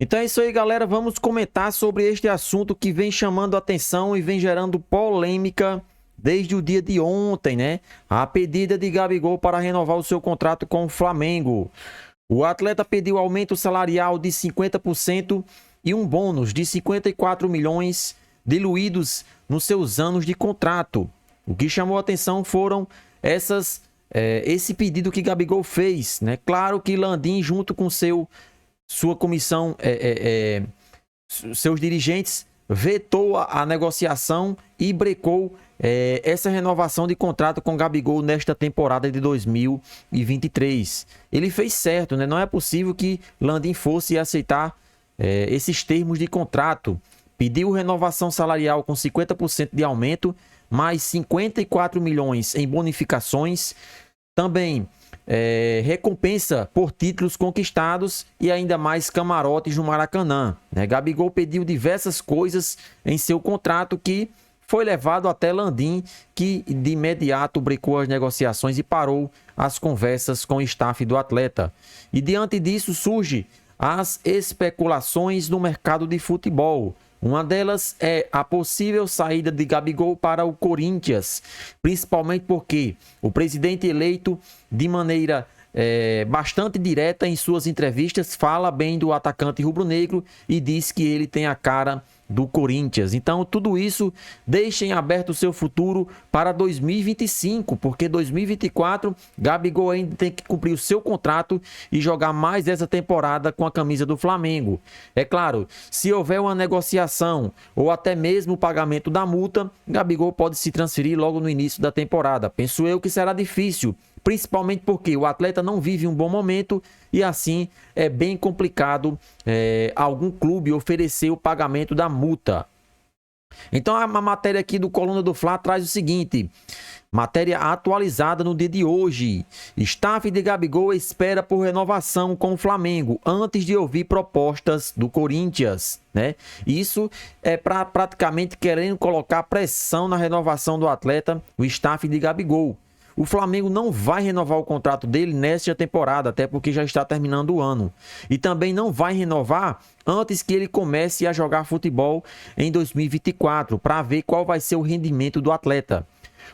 Então é isso aí, galera. Vamos comentar sobre este assunto que vem chamando atenção e vem gerando polêmica desde o dia de ontem, né? A pedida de Gabigol para renovar o seu contrato com o Flamengo. O atleta pediu aumento salarial de 50% e um bônus de 54 milhões diluídos nos seus anos de contrato. O que chamou atenção foram esse pedido que Gabigol fez, né? Claro que Landim, junto com sua comissão, seus dirigentes, vetou a negociação e brecou essa renovação de contrato com Gabigol nesta temporada de 2023. Ele fez certo, né? Não é possível que Landim fosse aceitar esses termos de contrato. Pediu renovação salarial com 50% de aumento, mais 54 milhões em bonificações. Também recompensa por títulos conquistados e ainda mais camarotes no Maracanã, né? Gabigol pediu diversas coisas em seu contrato que foi levado até Landim, que de imediato brecou as negociações e parou as conversas com o staff do atleta. E diante disso surge as especulações no mercado de futebol. Uma delas é a possível saída de Gabigol para o Corinthians, principalmente porque o presidente eleito, de maneira bastante direta em suas entrevistas, fala bem do atacante rubro-negro e diz que ele tem a cara do Corinthians. Então, tudo isso deixa em aberto o seu futuro para 2025, porque 2024, Gabigol ainda tem que cumprir o seu contrato e jogar mais essa temporada com a camisa do Flamengo. É claro, se houver uma negociação ou até mesmo o pagamento da multa, Gabigol pode se transferir logo no início da temporada. Penso eu que será difícil, principalmente porque o atleta não vive um bom momento e assim é bem complicado algum clube oferecer o pagamento da multa. Então a matéria aqui do Coluna do Fla traz o seguinte: matéria atualizada no dia de hoje. Staff de Gabigol espera por renovação com o Flamengo antes de ouvir propostas do Corinthians, né? Isso é praticamente querendo colocar pressão na renovação do atleta, o staff de Gabigol. O Flamengo não vai renovar o contrato dele nesta temporada, até porque já está terminando o ano. E também não vai renovar antes que ele comece a jogar futebol em 2024, para ver qual vai ser o rendimento do atleta.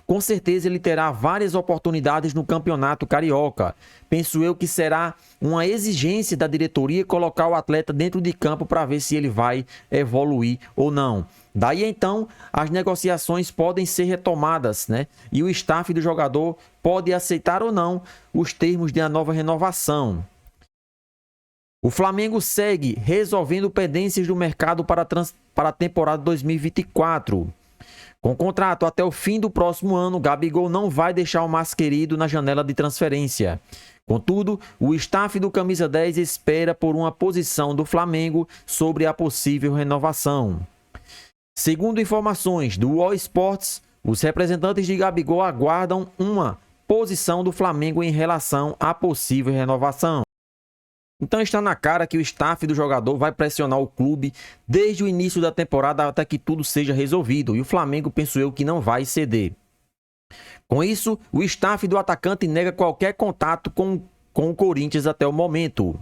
Com certeza ele terá várias oportunidades no Campeonato Carioca. Penso eu que será uma exigência da diretoria colocar o atleta dentro de campo para ver se ele vai evoluir ou não. Daí então as negociações podem ser retomadas, né? E o staff do jogador pode aceitar ou não os termos de uma nova renovação. O Flamengo segue resolvendo pendências do mercado para a temporada 2024. Com contrato até o fim do próximo ano, Gabigol não vai deixar o mais querido na janela de transferência. Contudo, o staff do Camisa 10 espera por uma posição do Flamengo sobre a possível renovação. Segundo informações do UOL Sports, os representantes de Gabigol aguardam uma posição do Flamengo em relação à possível renovação. Então está na cara que o staff do jogador vai pressionar o clube desde o início da temporada até que tudo seja resolvido. E o Flamengo, penso eu, que não vai ceder. Com isso, o staff do atacante nega qualquer contato com o Corinthians até o momento.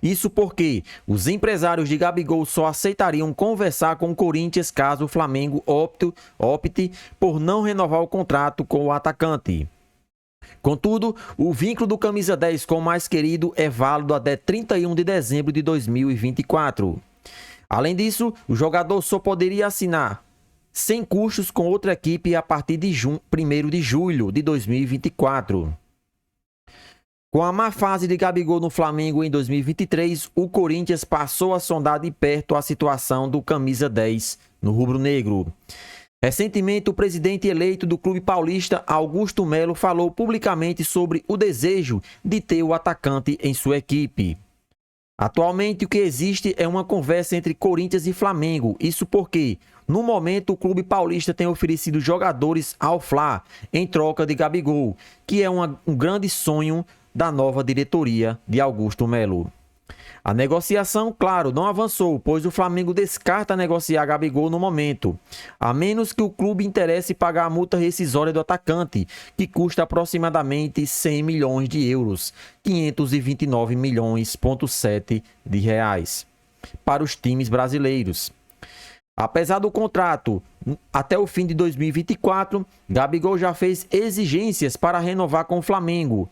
Isso porque os empresários de Gabigol só aceitariam conversar com o Corinthians caso o Flamengo opte por não renovar o contrato com o atacante. Contudo, o vínculo do Camisa 10 com o mais querido é válido até 31 de dezembro de 2024. Além disso, o jogador só poderia assinar sem custos com outra equipe a partir de 1º de julho de 2024. Com a má fase de Gabigol no Flamengo em 2023, o Corinthians passou a sondar de perto a situação do Camisa 10 no rubro-negro. Recentemente, o presidente eleito do clube paulista, Augusto Melo, falou publicamente sobre o desejo de ter o atacante em sua equipe. Atualmente, o que existe é uma conversa entre Corinthians e Flamengo. Isso porque, no momento, o clube paulista tem oferecido jogadores ao Fla em troca de Gabigol, que é um grande sonho da nova diretoria de Augusto Melo. A negociação, claro, não avançou, pois o Flamengo descarta negociar Gabigol no momento, a menos que o clube interesse pagar a multa rescisória do atacante, que custa aproximadamente 100 milhões de euros, 529,7 milhões de reais. para os times brasileiros. Apesar do contrato até o fim de 2024, Gabigol já fez exigências para renovar com o Flamengo.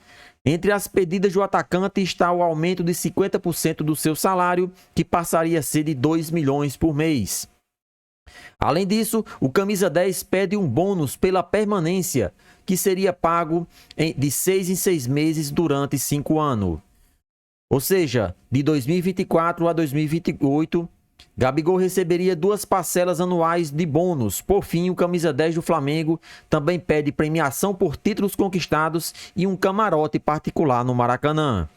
Entre as pedidas do atacante está o aumento de 50% do seu salário, que passaria a ser de 2 milhões por mês. Além disso, o camisa 10 pede um bônus pela permanência, que seria pago de 6 em 6 meses durante 5 anos. Ou seja, de 2024 a 2028, Gabigol receberia 2 parcelas anuais de bônus. Por fim, o camisa 10 do Flamengo também pede premiação por títulos conquistados e um camarote particular no Maracanã.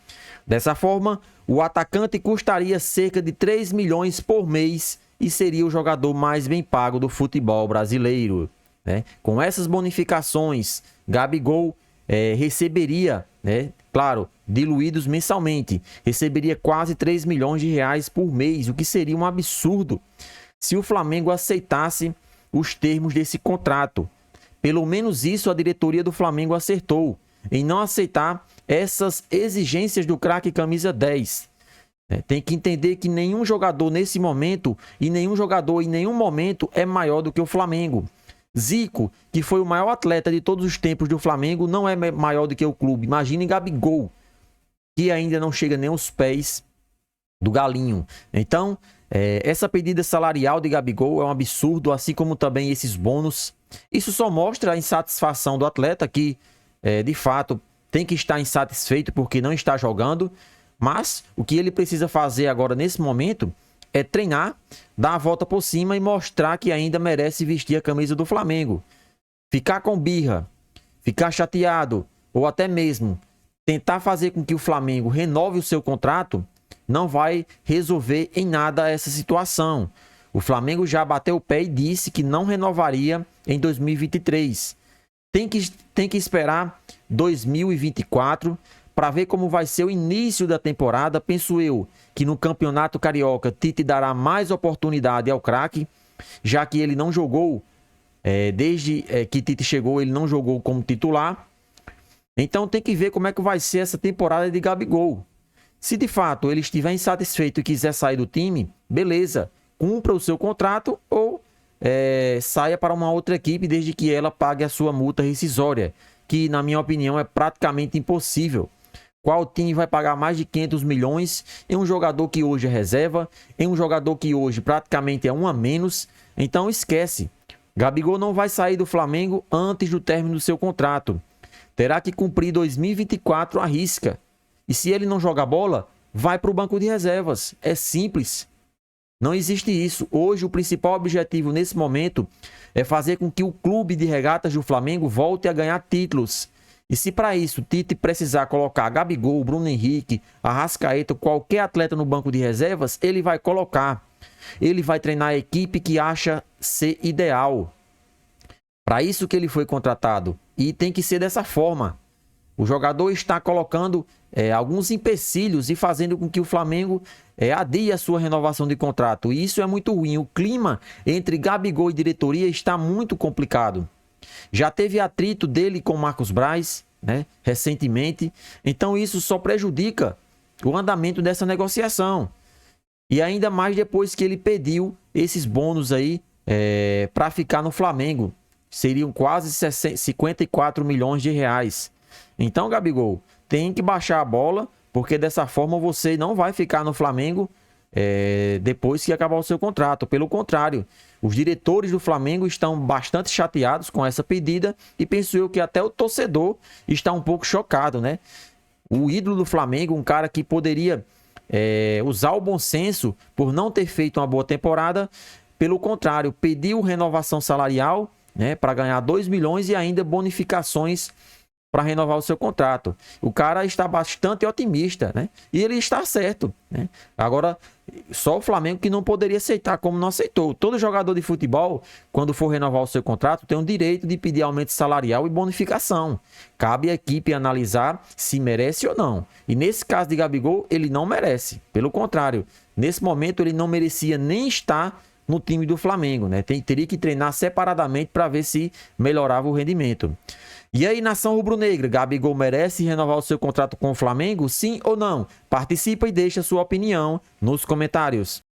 Dessa forma, o atacante custaria cerca de 3 milhões por mês e seria o jogador mais bem pago do futebol brasileiro, né? Com essas bonificações, Gabigol receberia, claro, diluídos mensalmente, receberia quase 3 milhões de reais por mês, o que seria um absurdo se o Flamengo aceitasse os termos desse contrato. Pelo menos isso a diretoria do Flamengo acertou, em não aceitar essas exigências do craque camisa 10. Tem que entender que nenhum jogador nesse momento e nenhum jogador em nenhum momento é maior do que o Flamengo. Zico, que foi o maior atleta de todos os tempos do Flamengo, não é maior do que o clube. Imagine Gabigol, que ainda não chega nem aos pés do Galinho. Então, essa pedida salarial de Gabigol é um absurdo, assim como também esses bônus. Isso só mostra a insatisfação do atleta, que de fato tem que estar insatisfeito porque não está jogando. Mas o que ele precisa fazer agora nesse momento é treinar, dar a volta por cima e mostrar que ainda merece vestir a camisa do Flamengo. Ficar com birra, ficar chateado ou até mesmo tentar fazer com que o Flamengo renove o seu contrato não vai resolver em nada essa situação. O Flamengo já bateu o pé e disse que não renovaria em 2023. Tem que esperar 2024 para ver como vai ser o início da temporada. Penso eu que no Campeonato Carioca Tite dará mais oportunidade ao craque, já que ele não jogou, desde que Tite chegou, ele não jogou como titular. Então tem que ver como é que vai ser essa temporada de Gabigol. Se de fato ele estiver insatisfeito e quiser sair do time, beleza, cumpra o seu contrato ou saia para uma outra equipe, desde que ela pague a sua multa rescisória, que na minha opinião é praticamente impossível. Qual time vai pagar mais de 500 milhões em um jogador que hoje é reserva, em um jogador que hoje praticamente é um a menos? Então esquece. Gabigol não vai sair do Flamengo antes do término do seu contrato. Terá que cumprir 2024 à risca. E se ele não joga bola, vai para o banco de reservas. É simples. Não existe isso. Hoje o principal objetivo nesse momento é fazer com que o clube de regatas do Flamengo volte a ganhar títulos. E se para isso Tite precisar colocar Gabigol, Bruno Henrique, Arrascaeta, qualquer atleta no banco de reservas, ele vai colocar. Ele vai treinar a equipe que acha ser ideal. Para isso que ele foi contratado. E tem que ser dessa forma. O jogador está colocando alguns empecilhos e fazendo com que o Flamengo adie a sua renovação de contrato. E isso é muito ruim. O clima entre Gabigol e diretoria está muito complicado. Já teve atrito dele com Marcos Braz, recentemente. Então isso só prejudica o andamento dessa negociação. E ainda mais depois que ele pediu esses bônus aí para ficar no Flamengo. Seriam quase 54 milhões de reais. Então, Gabigol, tem que baixar a bola, porque dessa forma você não vai ficar no Flamengo depois que acabar o seu contrato. Pelo contrário, os diretores do Flamengo estão bastante chateados com essa pedida e penso eu que até o torcedor está um pouco chocado, né? O ídolo do Flamengo, um cara que poderia usar o bom senso por não ter feito uma boa temporada, pelo contrário, pediu renovação salarial, para ganhar 2 milhões e ainda bonificações para renovar o seu contrato. O cara está bastante otimista, E ele está certo, Agora, só o Flamengo que não poderia aceitar, como não aceitou. Todo jogador de futebol, quando for renovar o seu contrato, tem o direito de pedir aumento salarial e bonificação. Cabe à equipe analisar se merece ou não. E nesse caso de Gabigol, ele não merece. Pelo contrário, nesse momento ele não merecia nem estar no time do Flamengo, Teria que treinar separadamente para ver se melhorava o rendimento. E aí, nação rubro-negra, Gabigol merece renovar o seu contrato com o Flamengo? Sim ou não? Participa e deixa sua opinião nos comentários.